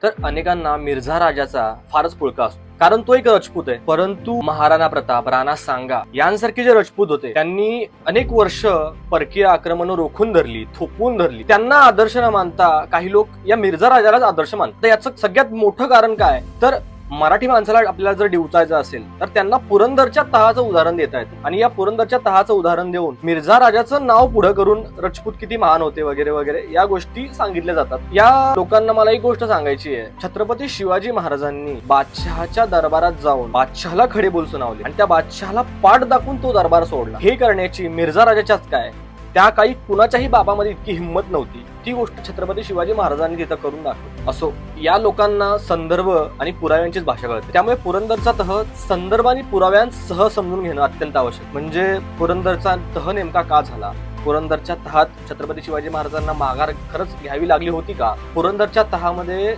तर अनेकांना मिर्झा राजाचा फारच पुळका असतो, कारण तो एक राजपूत आहे. परंतु महाराणा प्रताप, राणा सांगा यांसारखे जे राजपूत होते त्यांनी अनेक वर्ष परकीय आक्रमण रोखून धरली, थोपवून धरली. त्यांना आदर्श न मानता काही लोक या मिर्झा राजालाच आदर्श मानतात. याचं सगळ्यात मोठं कारण काय, तर मराठी माणसाला आपल्याला जर डिवचायचं असेल तर त्यांना पुरंदरच्या तहाचं उदाहरण देता येतं. आणि या पुरंदरच्या तहाचं उदाहरण देऊन मिर्झा राजाचं नाव पुढे करून राजपूत किती महान होते वगैरे वगैरे या गोष्टी सांगितल्या जातात. या लोकांना मला एक गोष्ट सांगायची आहे. छत्रपती शिवाजी महाराजांनी बादशहाच्या दरबारात जाऊन बादशहाला खडे बोल सुनावले आणि त्या बादशहाला पाठ दाखवून तो दरबार सोडला. हे करण्याची मिर्झा राजाच्याच काय, त्या काही कुणाच्याही बाबामध्ये इतकी हिंमत नव्हती. ती गोष्ट छत्रपती शिवाजी महाराजांनी तिथं करून दाखवली. असो, या लोकांना संदर्भ आणि पुराव्यांचीच भाषा कळते. त्यामुळे पुरंदरचा तह संदर्भ आणि पुराव्यांसह समजून घेणं अत्यंत आवश्यक. म्हणजे पुरंदरचा तह नेमका का झाला, पुरंदरच्या तहात छत्रपती शिवाजी महाराजांना माघार खरंच घ्यावी लागली होती का, पुरंदरच्या तहामध्ये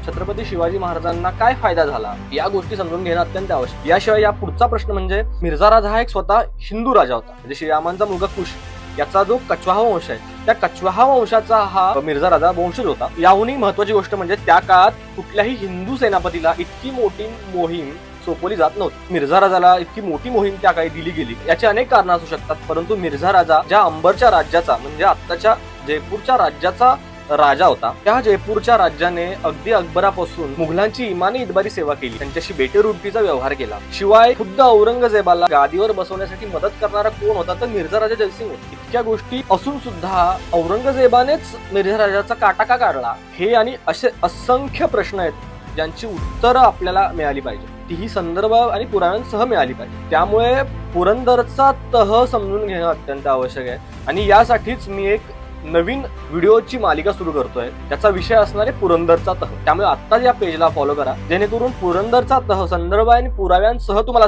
छत्रपती शिवाजी महाराजांना काय फायदा झाला, या गोष्टी समजून घेणं अत्यंत आवश्यक. याशिवाय या पुढचा प्रश्न म्हणजे मिर्झा राजा हा एक स्वतः हिंदू राजा होता. म्हणजे श्रीरामांचा मुलगा कुश याचा जो कछवाहा वंश आहे, त्या कछवाहा वंशाचा हा मिर्झा राजा वंशज होता. याहूनही महत्वाची गोष्ट म्हणजे त्या काळात कुठल्याही हिंदू सेनापतीला इतकी मोठी मोहीम सोपवली जात नव्हती. मिर्झा राजाला इतकी मोठी मोहीम त्या काळी दिली गेली. याची अनेक कारण असू शकतात, परंतु मिर्झा राजा ज्या अंबरच्या राज्याचा म्हणजे आत्ताच्या जयपूरच्या राज्याचा राजा होता, त्या जयपूरच्या राज्याने अगदी अकबरापासून मुघलांची इमानी इतबारी सेवा केली, त्यांच्याशी बेटेरुटीचा व्यवहार केला. शिवाय खुद्द औरंगजेबाला गादीवर बसवण्यासाठी मदत करणारा कोण होता, तर मिर्झा राजा जयसिंग होता. इतक्या गोष्टी असून सुद्धा औरंगजेबानेच मिर्झा राजाचा काटा का काढला, हे आणि असे असंख्य प्रश्न आहेत ज्यांची उत्तरं आपल्याला मिळाली पाहिजे. तीही संदर्भ आणि पुराव्यांसह मिळाली पाहिजे. त्यामुळे पुरंदरचा तह समजून घेणं अत्यंत आवश्यक आहे. आणि यासाठीच मी एक नवीन व्हिडिओची मालिका सुरू करतोय. त्याचा विषय असणार आहे पुरंदरचा तह. त्यामुळे आत्ताच या पेजला फॉलो करा, जेणेकरून पुरंदरचा तह संदर्भ आणि पुराव्यांसह तुम्हाला